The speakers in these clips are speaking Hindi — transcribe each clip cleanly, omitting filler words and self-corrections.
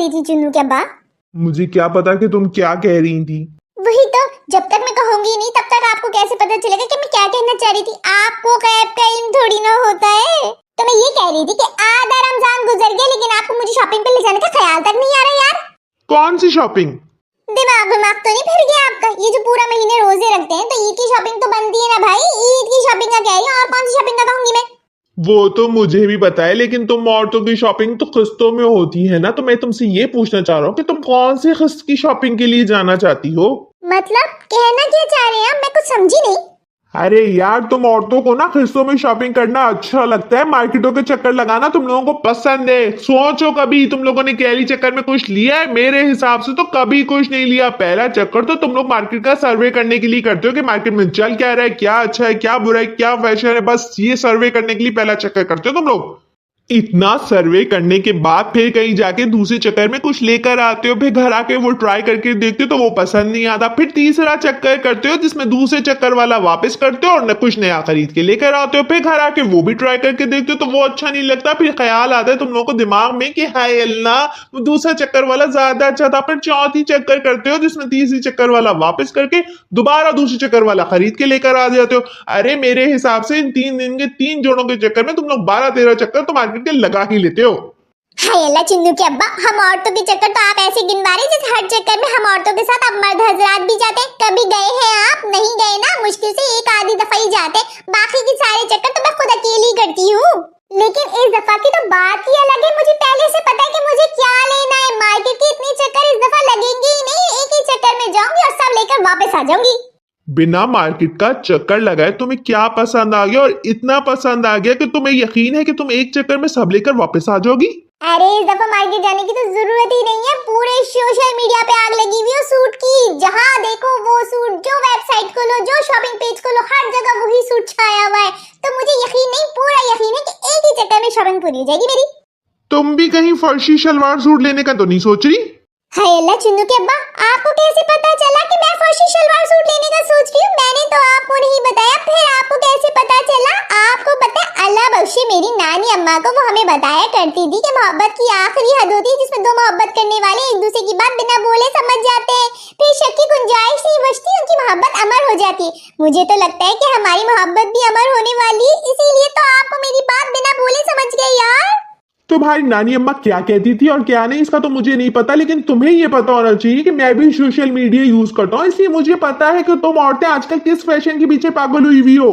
रही थी चुन्नू के अब्बा? मुझे क्या पता कि तुम क्या कह रही थी। वही तो, जब तक मैं कहूंगी नहीं तब तक आपको कैसे पता चलेगा कि मैं क्या कहना चाह रही थी। आपको गैब का इल्म थोड़ी ना होता है। तो मैं ये कह रही थी कि आधा रमजान गुजर गया लेकिन आपको मुझे शॉपिंग पे ले जाने का ख्याल तक नहीं आ रहा यार। कौन सी शॉपिंग? दिमाग तो नहीं फिर गया आपका? ये जो पूरा महीने रोजे रखते हैं तो ईद की शॉपिंग तो बनती है ना भाई। ईद की शॉपिंग का कह रही हूँ, और कौन सी शॉपिंग का कहूंगी मैं? वो तो मुझे भी पता है, लेकिन तुम औरतों की शॉपिंग तो किस्तों में होती है ना। तो मैं तुमसे ये पूछना चाह रहा हूँ कि तुम कौन सी किस्त की शॉपिंग के लिए जाना चाहती हो? मतलब कहना क्या चाह रहे हैं? मैं कुछ समझी नहीं। अरे यार, तुम औरतों को ना किस्तों में शॉपिंग करना अच्छा लगता है, मार्केटों के चक्कर लगाना तुम लोगों को पसंद है। सोचो कभी तुम लोगों ने कैली चक्कर में कुछ लिया है? मेरे हिसाब से तो कभी कुछ नहीं लिया। पहला चक्कर तो तुम लोग मार्केट का सर्वे करने के लिए करते हो कि मार्केट में चल क्या रहा है, क्या अच्छा है, क्या बुरा है, क्या फैशन है। बस ये सर्वे करने के लिए पहला चक्कर करते हो तुम लोग। इतना सर्वे करने के बाद फिर कहीं जाके दूसरे चक्कर में कुछ लेकर आते हो, फिर घर आके वो ट्राई करके देखते हो तो वो पसंद नहीं आता। फिर तीसरा चक्कर करते हो जिसमें दूसरे चक्कर वाला वापस करते हो और न कुछ नया खरीद के लेकर आते हो। फिर घर आके वो भी ट्राई करके देखते हो तो वो अच्छा नहीं लगता। फिर ख्याल आता है तुम लोगों को दिमाग में कि हाय अल्लाह, वो दूसरा चक्कर वाला ज्यादा अच्छा था। फिर चौथी चक्कर करते हो जिसमें तीसरी चक्कर वाला वापस करके दोबारा दूसरे चक्कर वाला खरीद के लेकर आ जाते हो। अरे मेरे हिसाब से इन 3 दिन के 3 जोड़ों के चक्कर में तुम लोग 12-13 चक्कर तो मार्केट के लगा ही लेते हो। हाय अल्लाह चुन्नू के अब्बा, हम औरतों के चक्कर तो आप ऐसे गिनवा रहे जैसे हर चक्कर में हम औरतों के साथ अब मर्द हजरात भी जाते हैं। कभी गए हैं आप? नहीं गए ना, मुश्किल से एक आधी दफा ही जाते। बाकी के सारे चक्कर तो मैं खुद अकेली करती हूँ। लेकिन इस दफा की तो बात ही अलग है। मुझे पहले से पता है कि मुझे क्या लेना है। मार्केट के इतने चक्कर इस दफा लगेंगे ही नहीं। एक ही चक्कर में जाऊंगी और सब लेकर वापस आ जाऊंगी। बिना मार्केट का चक्कर लगाए तुम्हें क्या पसंद आ गया, और इतना पसंद आ गया कि तुम्हें यकीन है कि तुम एक चक्कर में सब लेकर वापस आ जाओगी? अरे इस दफा मार्केट जाने की तो जरूरत ही नहीं है। पूरे सोशल मीडिया पे आग लगी हुई है सूट की। जहाँ देखो वो सूट, जो वेबसाइट खोलो, जो शॉपिंग पेज खोलो, हर जगह वही सूट छाया हुआ है। तो मुझे यकीन नहीं, पूरा यकीन है कि एक ही चक्कर में शॉपिंग पूरी हो जाएगी मेरी। तुम भी कहीं फर्शी शलवार सूट लेने का तो नहीं सोच रही? हाय अल्लाह चुन्नू के अब्बा, आपको कैसे पता चला कि मैं फर्शी शलवार सूट लेने का सोच रही हूँ? मैंने तो आपको नहीं बताया। फिर आपको कैसे पता चला? आपको पता है, अल्लाह बख्शे मेरी नानी अम्मा को, वो हमें बताया करती थी कि मोहब्बत की आखिरी हद होती है जिसमें दो मोहब्बत करने वाले एक दूसरे की बात बिना बोले समझ जाते हैं। फिर शक की गुंजाइश नहीं बचती, उनकी मोहब्बत अमर हो जाती है। मुझे तो लगता है कि हमारी मोहब्बत भी अमर होने वाली है, इसीलिए तो आपको मेरी बात बिना बोले समझ गए यार। तुम्हारी नानी अम्मा क्या कहती थी और क्या नहीं इसका तो मुझे नहीं पता, लेकिन तुम्हें ये पता होना चाहिए कि मैं भी सोशल मीडिया यूज करता हूँ, इसलिए मुझे पता है कि तुम औरतें आजकल किस फैशन के पीछे पागल हुई हुई हो।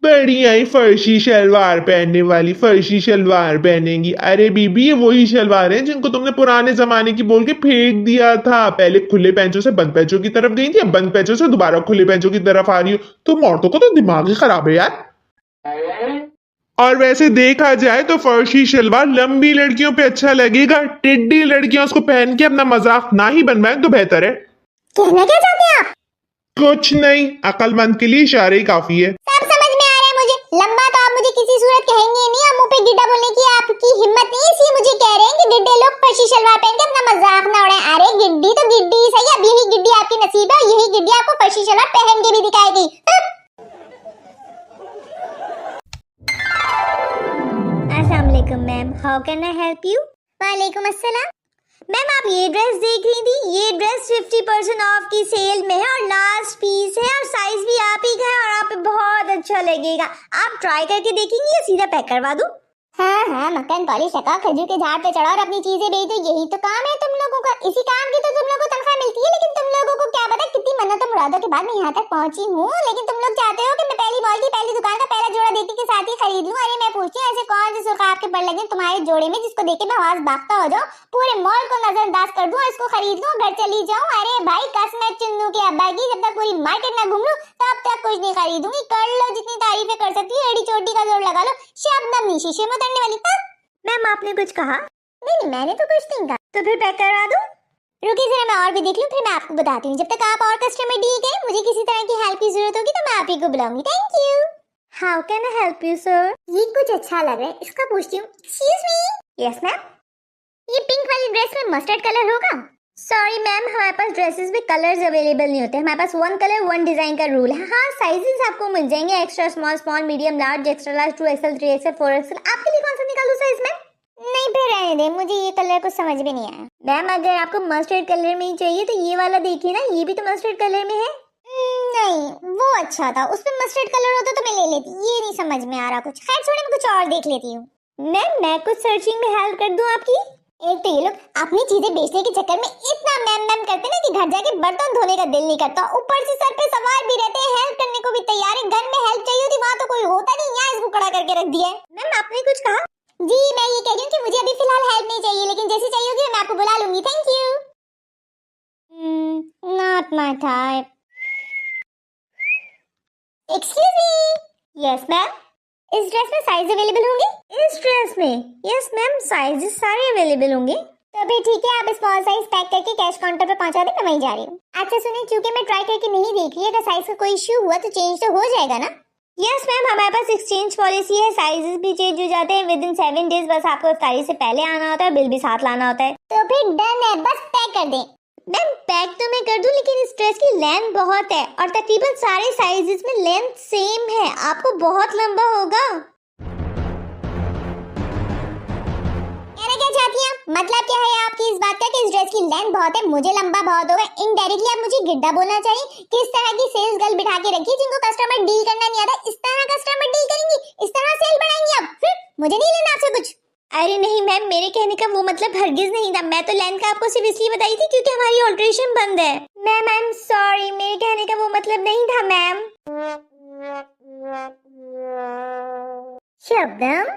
बढ़िया ही फर्शी शलवार पहनने वाली फर्शी शलवार पहनेंगी। अरे बीबी, ये वही शलवार है जिनको तुमने पुराने जमाने की बोल के फेंक दिया था। पहले खुले पैंचों से बंद पैंचों की तरफ गई थी, अब बंद पैंचों से दोबारा खुले पैंचों की तरफ आ रही हो। तुम औरतों को तो दिमाग ही खराब है यार। और वैसे देखा जाए तो फर्शी शलवार लंबी लड़कियों पे अच्छा लगेगा। टिड्डी लड़कियां उसको पहन के अपना मजाक ना ही बनवाएं तो बेहतर है। कहना क्या चाहते हैं आप? कुछ नहीं, अक्लमंद के लिए इशारे ही काफी है। सब समझ में आ रहा है मुझे। लंबा तो आप मुझे किसी सूरत कहेंगे नहीं, और मुंह पे गिड्डा बोलने की आपकी हिम्मत नहीं, इसलिए मुझे कह रहे हैं कि गिड्डे लोग फर्शी शलवार पहन के अपना मजाक ना उड़ाएं। अरे गिड्डी तो गिड्डी सही, अब यही गिड्डी आपकी नसीब है, यही गिड्डी आपको फर्शी शलवार पहन के भी दिखाएगी। अस्सलामुअलैकुम ma'am, how can I help you? वालेकुम अस्सलाम। मैम आप ये ड्रेस देख रही थी, ये ड्रेस 50% ऑफ की सेल में है और लास्ट पीस है और साइज भी आप ही का है और आप पे बहुत अच्छा लगेगा। आप ट्राई करके देखेंगी या सीधा पैक करवा दूं? हाँ, मक्खन पॉलिश लगा, खजूर के झाड़ पे चढ़ा और अपनी चीजें बेच दो, यही तो काम है तुम लोगों का। इसी काम की तो तुम लोगों को तनख्वाह मिलती है, लेकिन तुम लोगों को क्या पता कितनी मन्नतों मुरादों के बाद मैं यहाँ तक पहुंची हूँ। लेकिन तुम लोग चाहते हो कि मैं पहली मॉल की पहली दुकान का पहला जोड़ा देखी के साथ ही खरीद लूं। अरे मैं पूछती हूँ, ऐसे कौन से सुर्खाब के पड़ लगे तुम्हारे जोड़े में जिसको देख के मैं आवाज भागता हो जाऊं, पूरे मॉल को नजरअंदाज कर दूं, इसको खरीद लूं, घर चली जाऊं? अरे भाई कसम है चुन्नू के अब्बा की, जब तक पूरी मार्केट ना घूम लूं तब तक कुछ नहीं खरीदूंगी। कर लो जितनी तारीफें कर सकती हो, एड़ी चोटी का जोड़ लगा लो, शबनम नहीं शीशे में उतरने वाली। मैम आपने कुछ कहा? नहीं, मैंने तो कुछ नहीं कहा। तो फिर पैक करवा दूं? रुकिए जरा, मैं और भी देख लूं, फिर मैं आपको बताती हूँ। जब तक आप और कस्टमर डील करें, मुझे किसी तरह की हेल्प की जरूरत होगी तो मैं आप ही को बुलाऊंगी। Thank you. How can I help you sir? ये कुछ अच्छा लग रहा है, इसका पूछती हूँ। Excuse me. Yes ma'am. ये पिंक वाली ड्रेस में मस्टर्ड कलर होगा? सॉरी मैम, हमारे पास ड्रेसेस में कलर्स अवेलेबल नहीं होते। हमारे पास 1 कलर 1 डिजाइन का रूल है। हाँ, साइजेस आपको मिल जाएंगे, extra small, small, medium, large, extra large, 2XL, 3XL, 4XL। आपके लिए कौन सा निकालूं साइज में? नहीं फिर रहने दे, मुझे ये कलर कुछ समझ में नहीं आया। मैम अगर आपको मस्टर्ड कलर में ही चाहिए तो ये वाला देखिए ना, ये भी तो मस्टर्ड कलर में है। नहीं वो अच्छा था, उसमें मस्टर्ड कलर होता तो मैं ले लेती। ये नहीं समझ में आ रहा कुछ। खैर छोड़े, मैं कुछ और देख लेती हूँ। मैम मैं कुछ सर्चिंग में हेल्प कर दूं आपकी? एक तो ये लोग अपनी चीजें बेचने के चक्कर में इतना मैम करते ना कि घर जाके बर्तन धोने का दिल नहीं करता। ऊपर से सर पे सवार भी रहते हैं, हेल्प करने को भी तैयार है। घर में हेल्प चाहिए होती वहाँ तो कोई होता नहीं, यहाँ इसको खड़ा करके रख दिया है। मैम आपने कुछ कहा? जी मैं ये कह रही हूँ कि मुझे अभी फिलहाल हेल्प नहीं चाहिए, लेकिन जैसे चाहिए होगी मैं आपको बुला लूंगी। Thank you. Not my type. Excuse me. Yes ma'am. इस ड्रेस में साइज अवेलेबल होंगे? इस ड्रेस में? यस मैम, साइजेस सारे अवेलेबल होंगे। तो भी ठीक है, आप स्मॉल साइज पैक करके कैश काउंटर पे पहुंचा दें, मैं वहीं जा रही हूँ। अच्छा सुनिए, चूंकि मैं ट्राई करके नहीं देख रही, अगर साइज का कोई इश्यू हुआ तो चेंज तो हो जाएगा ना? यस मैम, हमारे पास एक्सचेंज पॉलिसी है, साइजेस भी चेंज हो जाते हैं विद इन 7 डेज। बस आपको इफ्तारी से पहले आना होता है, बिल भी साथ लाना होता है। तो फिर डन है, बस पैक कर दें। मैम पैक तो मैं कर दूं, लेकिन इस ड्रेस की लेंथ बहुत है और तकरीबन सारे साइजेस में लेंथ सेम है, आपको बहुत लंबा होगा। कहना क्या चाहती हैं आप? मतलब क्या है आपकी इस बात का कि इस ड्रेस की लेंथ बहुत है, मुझे लंबा बहुत होगा? इनडायरेक्टली आप मुझे गिड्डा बोलना चाहिए। किस तरह की सेल्स गर्ल बिठा के रखी जिनको कस्टमर डील करना नहीं आता? इस तरह कस्टमर डील करेंगी, इस तरह सेल बढ़ाएंगी आप? मुझे नहीं लेना आपसे कुछ। अरे नहीं मैम, मेरे कहने का वो मतलब हरगिज नहीं था। मैं तो लेंथ का आपको सिर्फ इसलिए बताई थी क्योंकि हमारी ऑल्ट्रेशन बंद है। मैम आई एम सॉरी, मेरे कहने का वो मतलब नहीं था मैम। शबनम,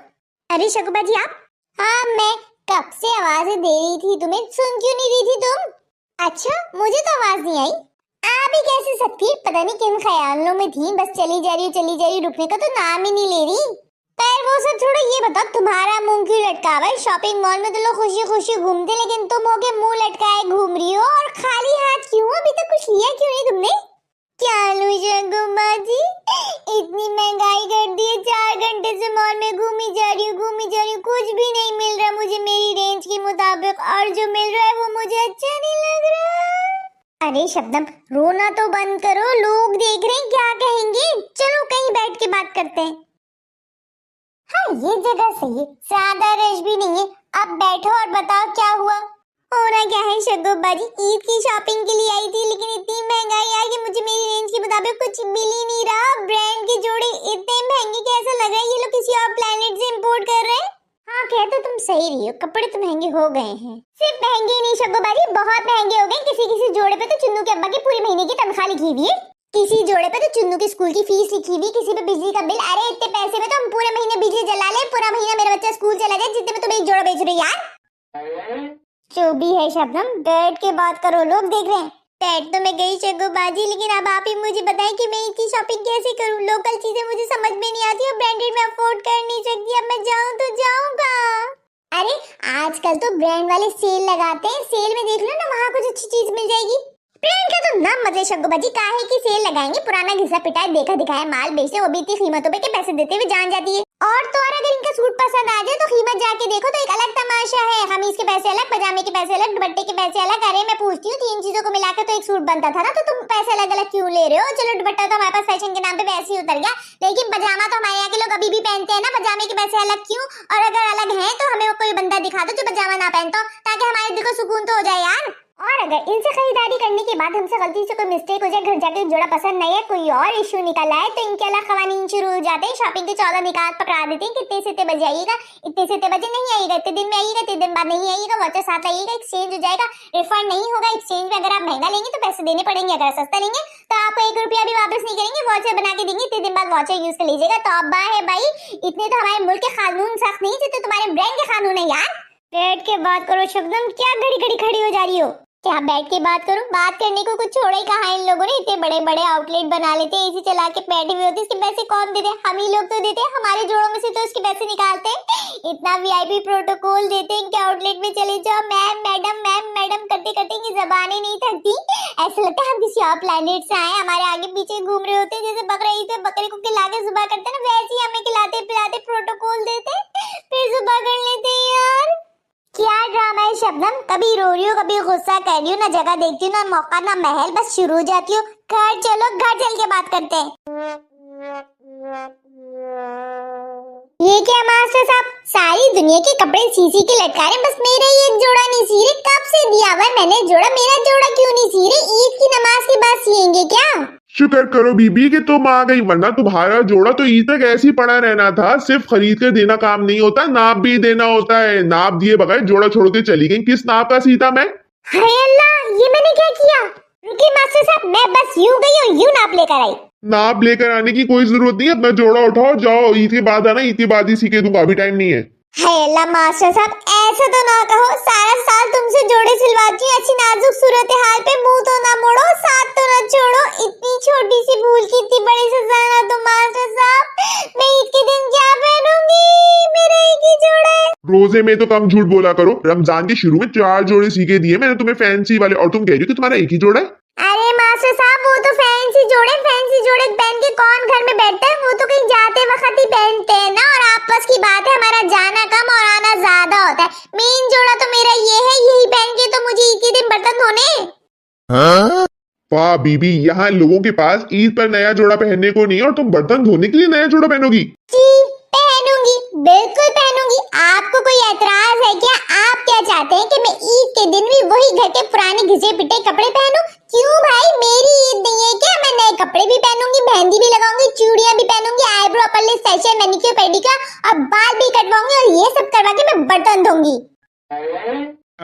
अरे शगुबा जी आप? हाँ मैं कब से आवाजें दे रही थी तुम्हें, सुन क्यों नहीं रही थी तुम? अच्छा मुझे तो आवाज नहीं आई। आप ही कैसे सकती, पता नहीं किन ख्यालों में थी, बस चली जा रही, रुकने का तो नाम ही नहीं ले रही। पर वो सब छोड़ो, ये बताओ तुम्हारा मुंह क्यों लटका हुआ है? शॉपिंग मॉल में तो लोग खुशी खुशी घूमते, लेकिन तुम होके मुंह लटकाए घूम रही हो और खाली हाथ क्यों? अभी तक कुछ लिया क्यों नहीं तुमने? क्या लूं शगुम्बा जी, इतनी महंगाई कर दी है, 4 घंटे से मॉल में घूमी जा रही हूँ, कुछ भी नहीं मिल रहा मुझे मेरी रेंज के मुताबिक, और जो मिल रहा है वो मुझे अच्छा नहीं लग रहा। अरे शबनम रोना तो बंद करो, लोग देख रहे हैं, क्या कहेंगे? चलो कहीं बैठ के बात करते हैं। हाँ ये जगह सही है, ज्यादा रश भी नहीं है। अब बैठो और बताओ क्या हुआ। होना क्या है शगुब्बा जी, ईद की शॉपिंग के लिए आई थी, लेकिन इतनी महंगाई आई कि मुझे मेरी रेंज के मुताबिक कुछ मिल ही नहीं रहा। ब्रांड के जोड़े इतने महंगे कि ऐसा लग रहा है ये लोग किसी और प्लेनेट से इंपोर्ट कर रहे हैं। हाँ कह तो तुम सही रही हो, कपड़े तो महंगे हो गए हैं। सिर्फ महंगे ही नहीं शगुब्बा जी, बहुत महंगे हो गए। किसी जोड़े पे तो चुन्नू के अब्बा की पूरे महीने की तनख्वाह लिखी हुई है, किसी जोड़े पे तो चुन्नू की स्कूल की फीस लिखी हुई, किसी पे बिजली का बिल। अरे इतने पैसे में तो हम पूरे महीने बिजली जला ले, पूरा महीना मेरा बच्चा स्कूल चला जाए, जितने में तुम एक जोड़ा बेच रहे हो यार। जो भी है शबनम, बैठ के बात करो, लोग देख रहे हैं। बैठ तो मैं गई शगुबाजी, लेकिन अब आप ही मुझे बताएं कि मैं इतनी शॉपिंग कैसे करूं? लोकल चीजें मुझे समझ में नहीं आती और ब्रांडेड में अफोर्ड कर नहीं सकती। अब मैं जाऊं तो जाऊं कहां? अरे आजकल तो ब्रांड वाले सेल लगाते हैं, सेल में देख लो ना, वहाँ कुछ अच्छी चीज मिल जाएगी। ब्रांड का तो नाम मतलब शगुबाजी, काहे की सेल लगाएंगे? पुराना घिसा पिटाया देखा दिखाया माल बेचते, वो भी इतनी कीमतों पे के पैसे देते हुए जान जाती है। और तो और अगर इनका सूट पसंद आ जाए तो कीमत जाके देखो तो एक अलग तमाशा है। कमीज के पैसे अलग, पजामे के पैसे अलग, दुपट्टे के पैसे अलग। अरे मैं पूछती हूँ, 3 चीजों को मिलाकर तो एक सूट बनता था ना, तो तुम पैसे अलग अलग क्यों ले रहे हो? चलो दुपट्टा तो हमारे पास फैशन के नाम पे वैसे ही उतर गया, लेकिन पजामा तो हमारे यहाँ के लोग अभी भी पहनते हैं ना। पजामे के पैसे अलग क्यों? और अगर अलग है तो हमें कोई बंदा दिखा दो जो पजामा ना पहनता, ताकि हमारे दिल को सुकून तो हो जाए यार। और अगर इनसे खरीदारी करने के बाद हमसे गलती से कोई मिस्टेक हो जाए, घर जाके जोड़ा पसंद नहीं है, कोई और इश्यू निकल आए, तो इनके अलग कवानीन शुरू हो जाते हैं। शॉपिंग के 14 निकाल पकड़ा देते हैं, कितने से इतने बजे आइएगा, इतने से इतने बजे नहीं आइएगा, इतने दिन में आइएगा, इतने दिन बाद नहीं आइएगा, वापस साथ आइएगा, एक्सचेंज हो जाएगा, रिफंड नहीं होगा। एक्सचेंज में अगर आप महंगा लेंगे तो पैसे देने पड़ेंगे, अगर सस्ता लेंगे तो आपको 1 रुपया भी वापस नहीं करेंगे, वाचर बना के देंगे, इतने दिन बाद वाचर यूज कर लीजिएगा। तो अब है भाई, इतने तो हमारे मुल्क के कानून सख्त नहीं, जितने तुम्हारे ब्रांड के कानून है यार। बैठ के बात करो शबनम, क्या घड़ी घड़ी खड़ी हो जा रही हो? क्या बैठ के बात करूं? बात करने को कुछ छोड़ा ही कहा इन लोगों ने। इतने बड़े बड़े आउटलेट बना लेते हैं, एसी चला के बैठे हुए होते, इसके पैसे कौन देते हैं? हम ही लोग तो देते हैं, हमारे जोड़ों में से तो इसके पैसे निकालते हैं। इतना वीआईपी प्रोटोकॉल देते हैं, इनके आउटलेट में चले जाओ, मैम मैडम करते करते इनकी जबानें नहीं थकती। ऐसा लगता है हम किसी और प्लेनेट से आए, हमारे आगे पीछे घूम रहे होते हैं, जैसे बकरा ईद पे बकरे को खिला के सुबह करते हैं ना, वैसे ही हमें खिलाते पिलाते प्रोटोकॉल देते, फिर सुबह कर लेते हैं यार। क्या ड्रामा है शबनम, कभी रो रही हो, कभी गुस्सा कर रही हो, ना जगह देखती हो, ना मौका, ना महल, बस शुरू हो जाती हो। घर चलो, घर चल के बात करते हैं। ये क्या मास्टर साहब, सारी दुनिया के कपड़े सी के लटका रहे, बस मेरा ही एक जोड़ा नहीं सी रहे। कब से दिया हुआ है मैंने जोड़ा, मेरा जोड़ा क्यों नहीं सी रहे? ईद की नमाज के बाद सिएंगे क्या? शुक्र करो बीबी कि तुम आ गई, वरना तुम्हारा जोड़ा तो ईद तक ऐसे ही पड़ा रहना था। सिर्फ खरीद कर देना काम नहीं होता, नाप भी देना होता है। नाप दिए बगैर जोड़ा छोड़ के चली गई। किस नाप का सीता मैं? हाय अल्लाह, ये मैंने क्या किया? रुकिए मास्टर साहब, मैं बस यूं गई और यूं नाप लेकर आई। नाप लेकर आने की कोई जरूरत नहीं है। अपना जोड़ा उठाओ, जाओ। ईद के बाद आना, ईद के बाद ही सी के दूंगा, अभी टाइम नहीं है। हाय अल्लाह मास्टर साहब, ऐसा तो ना कहो। सारा साल तुमसे जोड़े सिलवाती हूँ, अच्छी नाजुक सूरत हाल पे मुंह तो ना मोड़ो, साथ तो ना छोड़ो। इतनी छोटी सी भूल की इतनी बड़ी सजा ना दो मास्टर साहब। मैं ईद के दिन क्या पहनूंगी? मेरा एक ही जोड़ा है। रोजे में तो कम झूठ बोला करो। रमजान के शुरू में 4 जोड़े सी के दिए मैंने तुम्हें, फैंसी वाले, और तुम कह रही हो कि तुम्हारा एक ही जोड़ा है। अरे मास्टर साहब, वो तो फैंसी जोड़े पहन के कौन घर में बैठता है? वो तो कहीं जाते वक्त ही पहनते हैं ना। और आपस की बात है, हमारा जाना कम और आना ज्यादा होता है। मेन जोड़ा तो मेरा ये है, यही पहन के तो मुझे ईद के दिन बर्तन धोने। वाह बीबी, यहाँ लोगों के पास ईद पर नया जोड़ा पहनने को नहीं है और तुम बर्तन धोने के लिए नया जोड़ा पहनोगी? जी पहनूंगी, बिल्कुल पहनूंगी। आपको कोई ऐतराज है क्या? आप क्या चाहते हैं कि मैं ईद के दिन भी वही घर के पुराने घिसे पिटे कपड़े पहनूं? क्यों भाई, मेरी ईद नहीं है क्या? मैं नए कपड़े भी पहनूंगी, मेहंदी भी लगाऊंगी, चूड़ियां भी पहनूंगी, eyebrow upper lips facial manicure pedicure और बाल भी कटवाऊंगी, और ये सब करवा के मैं बर्तन धोऊंगी।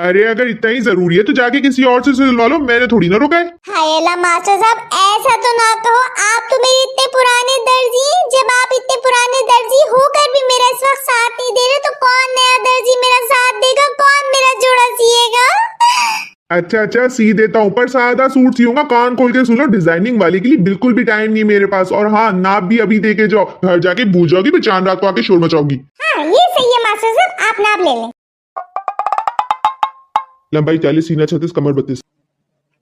अरे अगर इतना ही जरूरी है तो जाके किसी और से सिलवा लो, मैंने थोड़ी ना रोका है। हाय अल्लाह मास्टर साहब, ऐसा तो ना कहो। आप तो मेरे इतने पुराने दर्जी हैं। जब आप इतने पुराने दर्जी होकर भी मेरा इस वक्त साथ नहीं दे रहे, तो कौन नया दर्जी मेरा साथ देगा? कौन मेरा जोड़ा सिएगा? अच्छा सी देता हूँ, पर सादा सूट सियूंगा। कान खोल के सुनो, डिजाइनिंग वाले के लिए बिल्कुल भी टाइम नहीं मेरे पास। और हाँ, नाप भी अभी दे के जाओ, घर जाके भूल जाओगी, फिर चांद रात को आके शोर मचाओगी। हाँ ये सही है मास्टर साहब, आप नाप ले लें। लंबाई 40, सीना 36, कमर 32।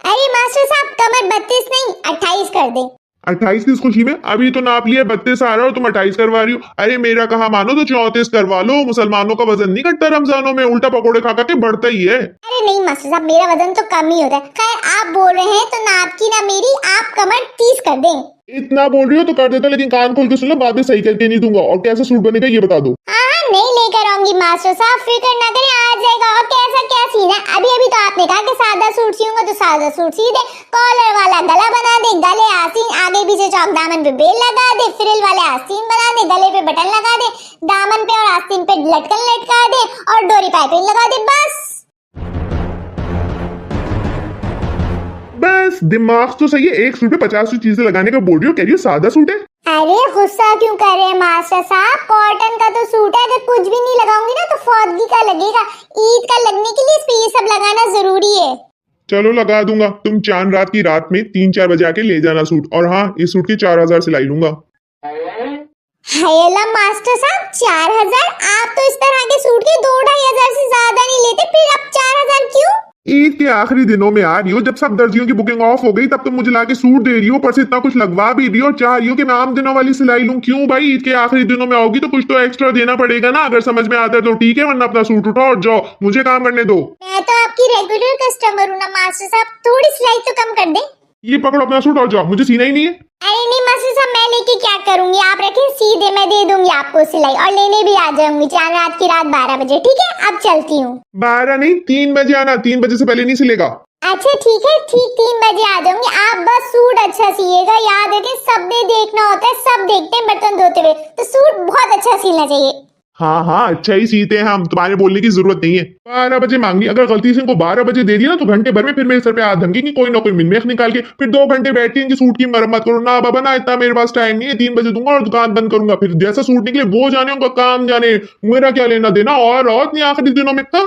अरे मास्टर साहब, कमर 32 नहीं 28 कर दे। 28 किस खुशी में? अभी तो नाप लिया 32 आ रहा है और तुम 28 करवा रही हो। अरे मेरा कहा मानो तो 34 करवा लो। मुसलमानों का वजन नहीं घटता रमजानों में, उल्टा पकोड़े खा के बढ़ता ही है। अरे नहीं मास्टर साहब, मेरा वजन तो कम ही होता है। खैर आप बोल रहे हैं तो नाप की ना मेरी, आप कमर 30 कर दें। इतना बोल रही हो तो कर देता, लेकिन कान खोल के सुन लो, बाद में सही करके नहीं दूंगा। और कैसा सूट बनेगा ये बता दो। हाँ नहीं लेकर आऊंगी मास्टर साहब, फिक्र ना करें, आ जाएगा। और कैसा क्या सीना? अभी तो आपने कहा कि सादा सूट सीऊंगा, तो सादा सूट सी दे। कॉलर वाला गला बना दे, गले आस्तीन, आगे पीछे चौक दामन पे बेल लगा दे, फ्रिल वाले आस्तीन बना दे, गले पे बटन लगा दे, दामन पे और आस्तीन पे लटकन लटका दे और डोरी पाइपिंग लगा दे, बस दिमाग तो सही है। एक सूट पे 50 चीजें लगाने का बोल रही हो, कह रही हो सादा सूट है। अरे गुस्सा क्यों कर रहे हैं मास्टर साहब? कॉटन का तो सूट है, अगर कुछ भी नहीं लगाऊंगी ना तो फौदगी का लगेगा। ईद का लगने के लिए इस पे ये सब लगाना जरूरी है। चलो लगा दूंगा। तुम चांद रात की रात में 3-4 बजे आके ले जाना सूट। और हाँ, इस सूट की 4000 सिलाई लूंगा। हाय अल्लाह मास्टर साहब, 4000? आप तो इस तरह के सूट के 2-2.5 हजार से ज्यादा नहीं लेते, फिर अब 4000 क्यों? ईद के आखिरी दिनों में आ रही हो, जब सब दर्जियों की बुकिंग ऑफ हो गई, तब तुम मुझे लाके सूट दे रही हो, पर से इतना कुछ लगवा भी रही हो, चाह रही हो कि मैं आम दिनों वाली सिलाई लूं। क्यों भाई, ईद के आखिरी दिनों में आओगी तो कुछ तो एक्स्ट्रा देना पड़ेगा ना। अगर समझ में आता है तो ठीक है, वरना अपना सूट उठाओ और जाओ, मुझे काम करने दो। मैं तो आपकी रेगुलर कस्टमर हूँ ना मास्टर साहब, थोड़ी सिलाई तो कम कर दे। ये पकड़ो अपना सूट और जाओ, मुझे सीना ही नहीं है। अरे नहीं मास्टर साहब, मैं लेके क्या करूंगी? आप रखें सीधे, मैं दे दूंगी आपको सिलाई, और लेने भी आ जाऊंगी चांद रात की रात 12 बजे। ठीक है, अब चलती हूँ। 12 नहीं, 3 बजे आना। 3 बजे से पहले नहीं सिलेगा। अच्छा ठीक है, ठीक 3 बजे आ जाऊंगी। आप बस सूट अच्छा सिएगा, याद रखें, सब दे देखना होता है, सब देखते हैं बर्तन धोते हुए, तो सूट बहुत अच्छा सिलना चाहिए। हाँ अच्छा ही सीते हैं हम, तुम्हारे बोलने की जरूरत नहीं है। 12 बजे मांगी, अगर गलती से इनको 12 बजे दे दिया ना तो घंटे भर में फिर मेरे सर पे हाथ धमकी कोई ना कोई मिनमेख निकाल के, फिर 2 घंटे बैठ के इनकी सूट की मरम्मत करो। ना बाबा ना, इतना मेरे पास टाइम नहीं है। 3 बजे दूंगा और दुकान बंद करूंगा। फिर जैसा सूट निकले वो जाने, उनका काम जाने, मेरा क्या लेना देना। और नहीं आखिरी दिनों में था।